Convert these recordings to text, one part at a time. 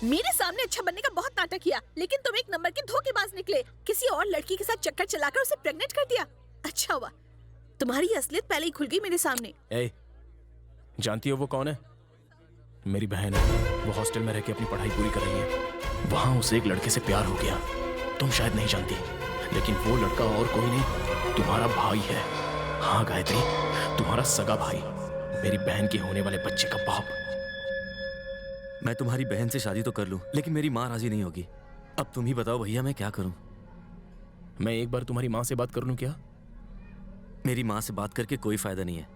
मेरे सामने अच्छा बनने का बहुत नाटक किया, लेकिन तुम एक नंबर के धोखेबाज निकले। किसी और लड़की के साथ चक्कर चलाकर उसे प्रेग्नेंट कर दिया। अच्छा हुआ, तुम्हारी असलियत पहले ही खुल गई मेरे सामने। ए, जानती हो वो कौन है? मेरी बहन है। वो हॉस्टल में रह के अपनी पढ़ाई पूरी कर रही है। वहां उसे एक लड़के से प्यार हो गया। तुम शायद नहीं जानती, लेकिन वो लड़का और कोई नहीं, तुम्हारा भाई है। हाँ गायत्री, तुम्हारा सगा भाई, मेरी बहन के होने वाले बच्चे का बाप। मैं तुम्हारी बहन से शादी तो कर लूं, लेकिन मेरी माँ राजी नहीं होगी। अब तुम ही बताओ भैया, मैं क्या करूं? मैं एक बार तुम्हारी माँ से बात कर लूं क्या? मेरी माँ से बात करके कोई फायदा नहीं है।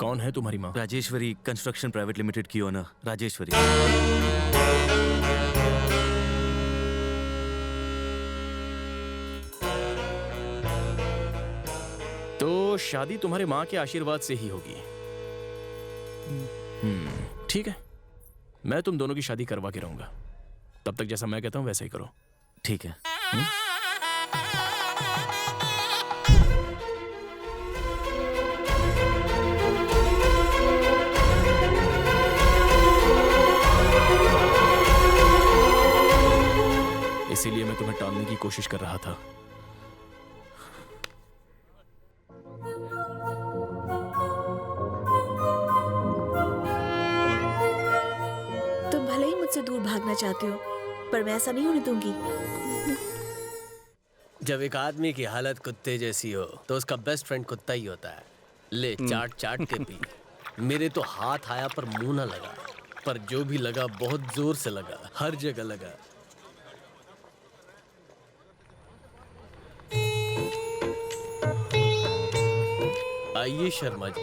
कौन है तुम्हारी माँ? राजेश्वरी कंस्ट्रक्शन प्राइवेट लिमिटेड की ओनर राजेश्वरी। तो शादी तुम्हारे माँ के आशीर्वाद से ही होगी। ठीक है, मैं तुम दोनों की शादी करवा के रहूंगा। तब तक जैसा मैं कहता हूं वैसा ही करो। ठीक है। इसीलिए मैं तुम्हें टालने की कोशिश कर रहा था। तुम भले ही मुझसे दूर भागना चाहते हो, पर मैं ऐसा नहीं होने दूंगी। जब एक आदमी की हालत कुत्ते जैसी हो तो उसका बेस्ट फ्रेंड कुत्ता ही होता है। ले चाट चाट के पी। मेरे तो हाथ आया पर मुंह ना लगा, पर जो भी लगा बहुत जोर से लगा, हर जगह लगा। आइए शर्मा जी।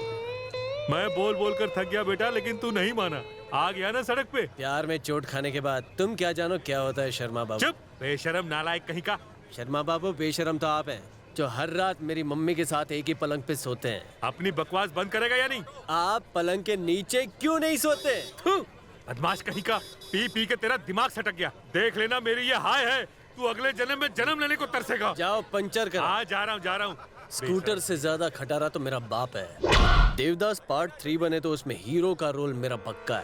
मैं बोल बोल कर थक गया बेटा, लेकिन तू नहीं माना। आ गया ना सड़क पे। प्यार में चोट खाने के बाद तुम क्या जानो क्या होता है शर्मा बाबू। चुप, बेशरम नालायक कहीं का। शर्मा बाबू, बेशरम तो आप हैं जो हर रात मेरी मम्मी के साथ एक ही पलंग पे सोते हैं। अपनी बकवास बंद करेगा या नहीं? आप पलंग के नीचे क्यों नहीं सोते? बदमाश कहीं का, पी पी के तेरा दिमाग सटक गया। देख लेना मेरी ये हाय है, तू अगले जन्म में जन्म लेने को तरसेगा। जाओ पंचर कर। हाँ जा रहा हूँ। स्कूटर से ज्यादा खटारा तो मेरा बाप है। देवदास पार्ट 3 बने तो उसमें हीरो का रोल मेरा पक्का है।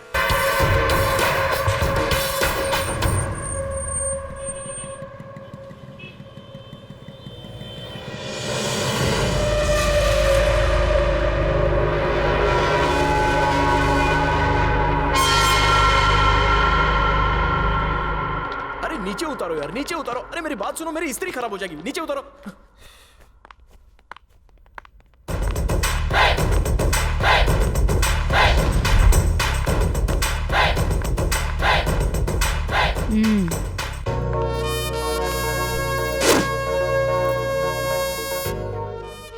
अरे नीचे उतारो यार, नीचे उतारो। अरे मेरी बात सुनो, मेरी इस्त्री खराब हो जाएगी। नीचे उतारो।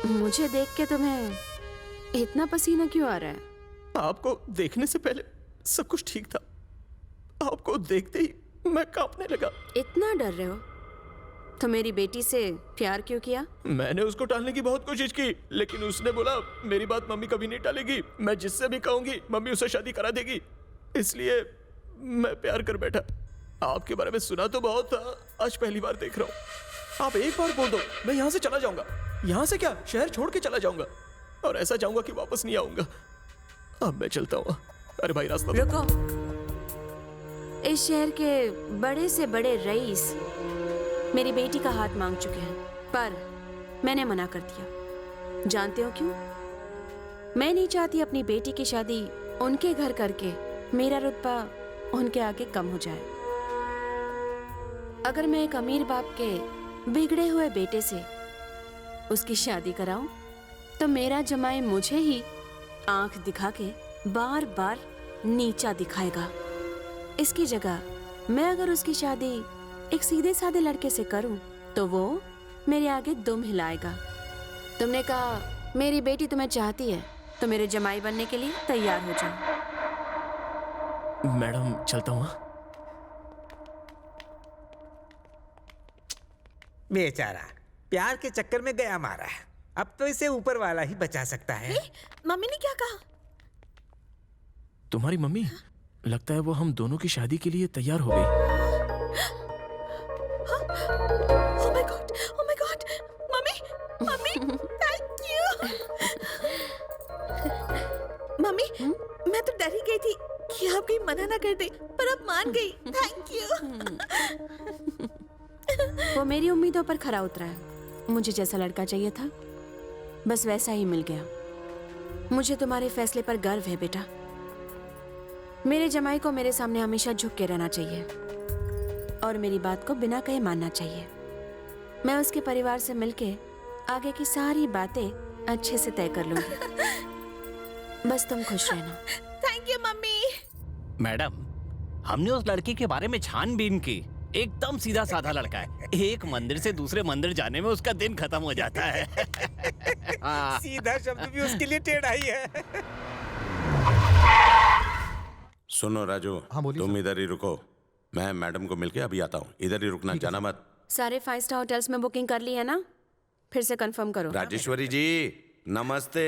मुझे देख के तुम्हें इतना पसीना क्यों आ रहा है? आपको देखने से पहले सब कुछ ठीक था, आपको देखते ही मैं कांपने लगा। इतना डर रहे हो तो मेरी बेटी से प्यार क्यों किया? मैंने उसको टालने की बहुत कोशिश की, लेकिन उसने बोला मेरी बात मम्मी कभी नहीं टालेगी, मैं जिससे भी कहूंगी मम्मी उसे शादी करा देगी। इसलिए मैं प्यार कर बैठा। आपके बारे में सुना तो बहुत था, आज पहली बार देख रहा हूँ। आप एक बार बोल दो, मैं यहाँ से चला जाऊंगा। यहाँ से क्या, शहर छोड़ के चला जाऊंगा, और ऐसा चाहूंगा कि वापस नहीं आऊंगा। अब मैं चलता हूँ। अरे भाई रास्ता रुको। इस शहर के बड़े से बड़े रईस मेरी बेटी का हाथ मांग चुके हैं, पर मैंने मना कर दिया। जानते हो क्यों? मैं नहीं चाहती अपनी बेटी की शादी उनके घर करके मेरा रुतबा उनके आगे कम हो जाए। अगर मैं एक अमीर बाप के बिगड़े हुए बेटे से उसकी शादी कराऊं तो मेरा जमाई मुझे ही आंख दिखा के बार बार नीचा दिखाएगा। इसकी जगह मैं अगर उसकी शादी एक सीधे साधे लड़के से करूं तो वो मेरे आगे दुम हिलाएगा। तुमने कहा मेरी बेटी तुम्हें चाहती है तो मेरे जमाई बनने के लिए तैयार हो जाओ। मैडम चलता हूँ। बेचारा प्यार के चक्कर में गया मारा है। अब तो इसे ऊपर वाला ही बचा सकता है। मम्मी ने क्या कहा? तुम्हारी मम्मी? लगता है वो हम दोनों की शादी के लिए तैयार हो गई। Oh my God, mummy, thank you. Mummy, मैं तो डर ही गई थी कि आप कहीं मना ना कर दे, पर अब मान गई। Thank you. वो मेरी उम्मीदों पर खरा उतरा है। मुझे जैसा लड़का चाहिए था बस वैसा ही मिल गया। मुझे तुम्हारे फैसले पर गर्व है बेटा। मेरे जमाई को मेरे सामने हमेशा झुक के रहना चाहिए और मेरी बात को बिना कहे मानना चाहिए। मैं उसके परिवार से मिलके आगे की सारी बातें अच्छे से तय कर लूंगी। बस तुम खुश रहना। Thank you mummy. मैडम, हमने उस लड़के के बारे में छानबीन की। एकदम सीधा साधा लड़का है। एक मंदिर से दूसरे मंदिर जाने में उसका दिन खत्म हो जाता है। सीधा शब्द भी उसके लिए टेढ़ा ही है। सुनो राजू, तुम इधर ही रुको। मैं मैडम को मिलके अभी आता हूँ। इधर ही रुकना, जाना मत। सारे 5 स्टार होटल्स में बुकिंग कर ली है ना? फिर से कंफर्म करो। राजेश्वरी जी नमस्ते।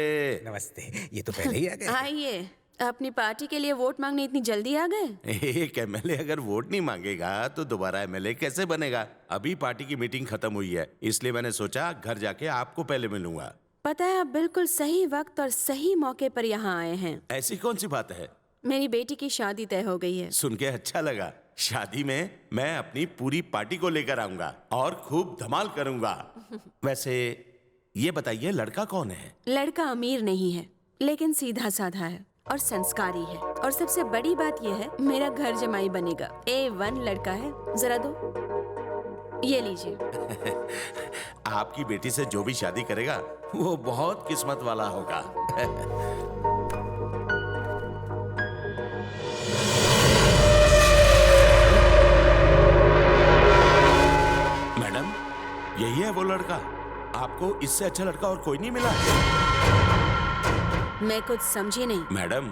नमस्ते। ये तो पहले ही आ गए। आइए। अपनी पार्टी के लिए वोट मांगने इतनी जल्दी आ गए? एक एमएलए अगर वोट नहीं मांगेगा तो दोबारा एमएलए कैसे बनेगा? अभी पार्टी की मीटिंग खत्म हुई है, इसलिए मैंने सोचा घर जाके आपको पहले मिलूंगा। पता है, आप बिल्कुल सही वक्त और सही मौके पर यहाँ आए हैं। ऐसी कौन सी बात है? मेरी बेटी की शादी तय हो गई है। सुन के अच्छा लगा। शादी में मैं अपनी पूरी पार्टी को लेकर आऊंगा और खूब धमाल करूंगा। वैसे ये बताइए, लड़का कौन है? लड़का अमीर नहीं है, लेकिन सीधा साधा है और संस्कारी है। और सबसे बड़ी बात यह है, मेरा घर जमाई बनेगा। A1 लड़का है। जरा दो, ये लीजिए। आपकी बेटी से जो भी शादी करेगा वो बहुत किस्मत वाला होगा। मैडम, यही है वो लड़का? आपको इससे अच्छा लड़का और कोई नहीं मिला? मैं कुछ समझी नहीं। मैडम,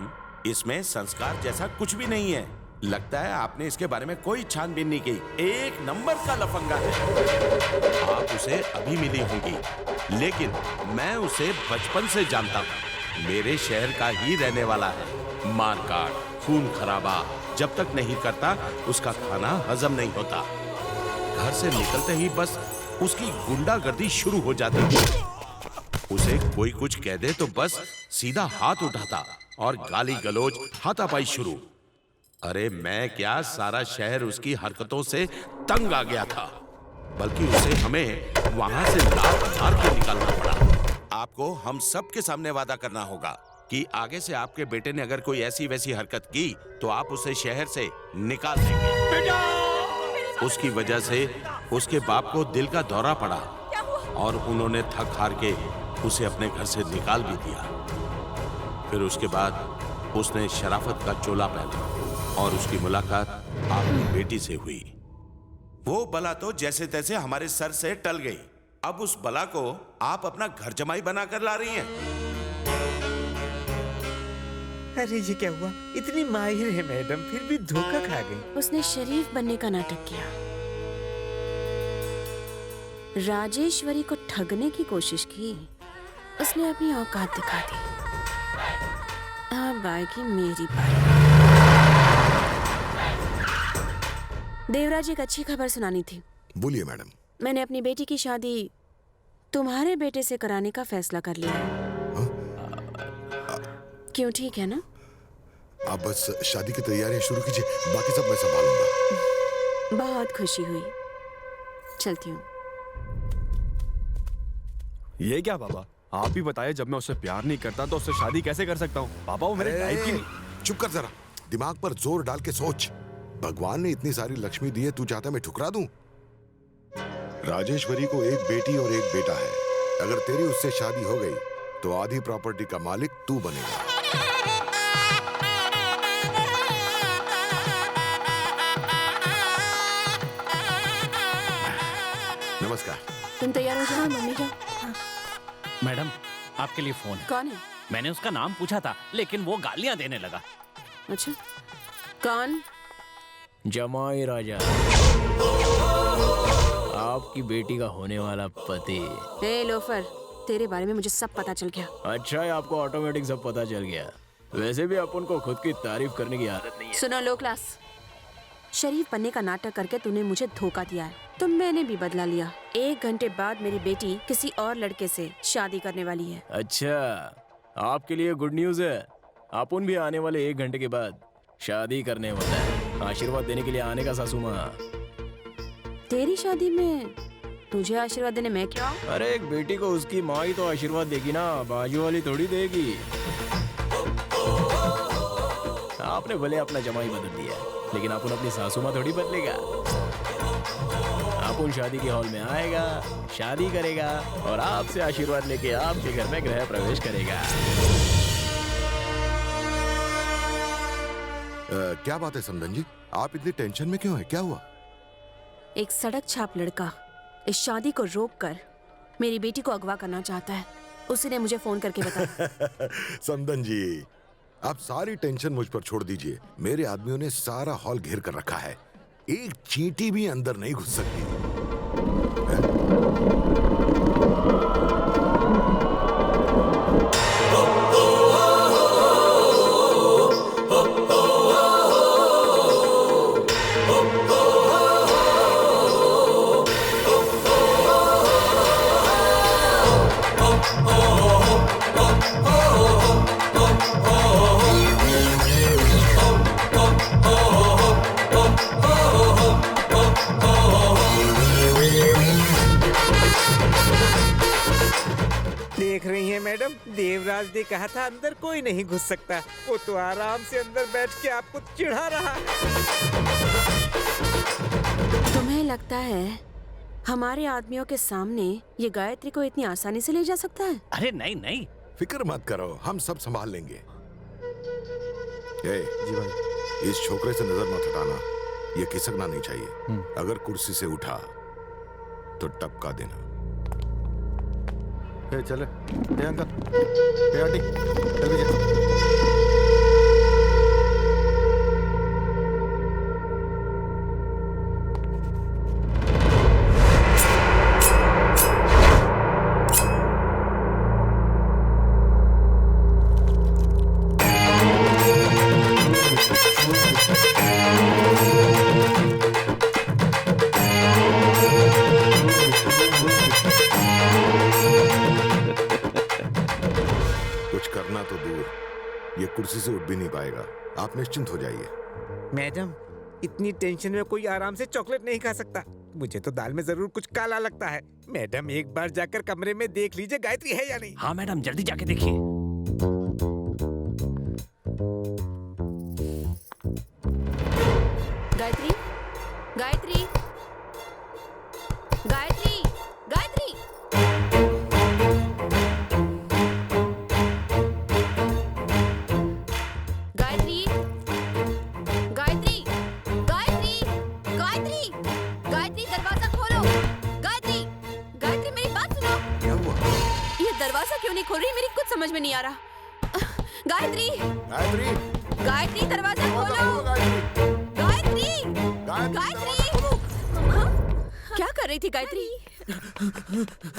इसमें संस्कार जैसा कुछ भी नहीं है। लगता है आपने इसके बारे में कोई छानबीन नहीं की। एक नंबर का लफंगा है। आप उसे अभी मिली होंगी, लेकिन मैं उसे बचपन से जानता हूँ। मेरे शहर का ही रहने वाला है। मारकाट, खून खराबा जब तक नहीं करता उसका खाना हजम नहीं होता। घर से निकलते ही बस उसकी गुंडागर्दी शुरू हो जाती है। उसे कोई कुछ कह दे तो बस सीधा हाथ उठाता और गाली गलौज, हाथापाई शुरू। अरे मैं क्या, सारा शहर उसकी हरकतों से तंग आ गया था। बल्कि उसे हमें वहां से लात मार के निकालना पड़ा। आपको हम सब के सामने वादा करना होगा कि आगे से आपके बेटे ने अगर कोई ऐसी वैसी हरकत की तो आप उसे शहर से निकाल देंगे। उसकी वजह से उसके बाप को दिल का दौरा पड़ा और उन्होंने थक हार के उसे अपने घर से निकाल भी दिया। फिर उसके बाद उसने शराफत का चोला पहना और उसकी मुलाकात आपकी बेटी से हुई। वो बला तो जैसे तैसे हमारे सर से टल गई। अब उस बला को आप अपना घर जमाई बनाकर ला रही हैं। अरे ये क्या हुआ? इतनी माहिर है मैडम, फिर भी धोखा खा गई। उसने शरीफ बनने का नाटक किया, राजेश्वरी को ठगने की कोशिश की। उसने अपनी औकात दिखा दी। अब आएगी मेरी बारी। देवराज, एक अच्छी खबर सुनानी थी। बोलिए मैडम। मैंने अपनी बेटी की शादी तुम्हारे बेटे से कराने का फैसला कर लिया है। क्यों, ठीक है ना? आप बस शादी की तैयारियां शुरू कीजिए, बाकी सब मैं संभालूंगा। बहुत खुशी हुई। चलती हूँ। ये क्या पापा, आप ही बताइए, जब मैं उससे प्यार नहीं करता तो उससे शादी कैसे कर सकता हूँ? पापा वो मेरे टाइप की नहीं। चुप कर जरा, दिमाग पर जोर डाल के सोच। भगवान ने इतनी सारी लक्ष्मी दी है, तू चाहता मैं ठुकरा दूं? राजेश्वरी को एक बेटी और एक बेटा है। अगर तेरी उससे शादी हो गई तो आधी प्रॉपर्टी का मालिक तू बनेगा। नमस्कार। तुम तैयार हो जाओ, मम्मी जाओ। हाँ। मैडम, आपके लिए फोन है। कौन है? मैंने उसका नाम पूछा था, लेकिन वो गालियां देने लगा। अच्छा, कौन? जमाई राजा, आपकी बेटी का होने वाला पति। ए लोफर, तेरे बारे में मुझे सब पता चल गया। अच्छा है, आपको ऑटोमेटिक सब पता चल गया। वैसे भी अपन को खुद की तारीफ करने की आदत नहीं है। सुनो लो क्लास, शरीफ बनने का नाटक करके तूने मुझे धोखा दिया है, तो मैंने भी बदला लिया। 1 घंटे बाद मेरी बेटी किसी और लड़के से शादी करने वाली है। अच्छा, आपके लिए गुड न्यूज है। अपन भी आने वाले 1 घंटे के बाद शादी करने होता है, आशीर्वाद देने के लिए आने का सासू माँ। तेरी शादी में तुझे आशीर्वाद देने मैं क्यों आऊं? अरे एक बेटी को उसकी माँ ही तो आशीर्वाद देगी ना, बाजू वाली थोड़ी देगी। आपने भले अपना जमाई बदल दिया है, लेकिन अपन अपनी सासू माँ थोड़ी बदलेगा। अपन शादी के हॉल में आएगा, शादी करेगा और आपसे आशीर्वाद लेके आपके घर में गृह प्रवेश करेगा। क्या बात है समधन जी, आप इतनी टेंशन में क्यों हैं? क्या हुआ? एक सड़क छाप लड़का इस शादी को रोककर मेरी बेटी को अगवा करना चाहता है। उसी ने मुझे फोन करके बताया। समधन जी, आप सारी टेंशन मुझ पर छोड़ दीजिए। मेरे आदमियों ने सारा हॉल घेर कर रखा है, एक चींटी भी अंदर नहीं घुस सकती। देख रही हैं मैडम, देवराज ने कहा था अंदर कोई नहीं घुस सकता, वो तो आराम से अंदर बैठ के आपको चिढ़ा रहा है। तुम्हें लगता है हमारे आदमियों के सामने ये गायत्री को इतनी आसानी से ले जा सकता है? अरे नहीं नहीं, फिक्र मत करो, हम सब संभाल लेंगे। जी भाई, इस छोकरे से नजर मत हटाना, ये खिसकना नहीं चाहिए। अगर कुर्सी से उठा तो टपका देना। चले अंकल, आंटी, कुछ करना तो दूर, ये कुर्सी से उठ भी नहीं पाएगा। आप निश्चिंत हो जाइए। मैडम, इतनी टेंशन में कोई आराम से चॉकलेट नहीं खा सकता। मुझे तो दाल में जरूर कुछ काला लगता है। मैडम एक बार जाकर कमरे में देख लीजिए गायत्री है या नहीं। हाँ मैडम, जल्दी जाके देखिए। गायत्री, गायत्री, गायत्री, गायत्री। गायत्री, गायत्री, गायत्री, गायत्री, गायत्री, दरवाजा खोलो। गायत्री, गायत्री, मेरी बात सुनो। क्या हुआ? ये दरवाजा क्यों नहीं खोल रही? मेरी कुछ समझ में नहीं आ रहा। गायत्री, गायत्री, गायत्री, दरवाजा खोलो। गायत्री, गायत्री, हाँ? क्या कर रही थी गायत्री?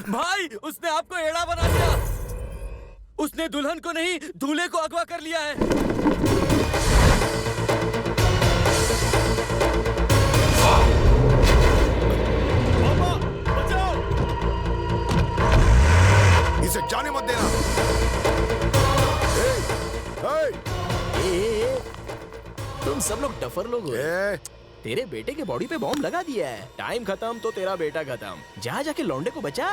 भाई, उसने आपको एड़ा बना दिया। उसने दुल्हन को नहीं, दूल्हे को अगवा कर लिया है। इसे जाने मत देना। तुम सब लोग डफर लोग हो। तेरे बेटे के बॉडी पे बॉम्ब लगा दिया है। टाइम खत्म तो तेरा बेटा खत्म। जा जाके लौंडे को बचा।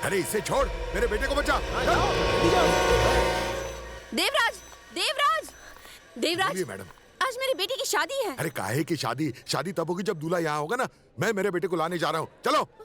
अरे इसे छोड़, मेरे बेटे को बचा। देवराज, देवराज, देवराज, बोलिए मैडम। आज मेरी बेटी की शादी है। अरे काहे की शादी? शादी तब होगी जब दूल्हा यहाँ होगा ना। मैं मेरे बेटे को लाने जा रहा हूँ, चलो।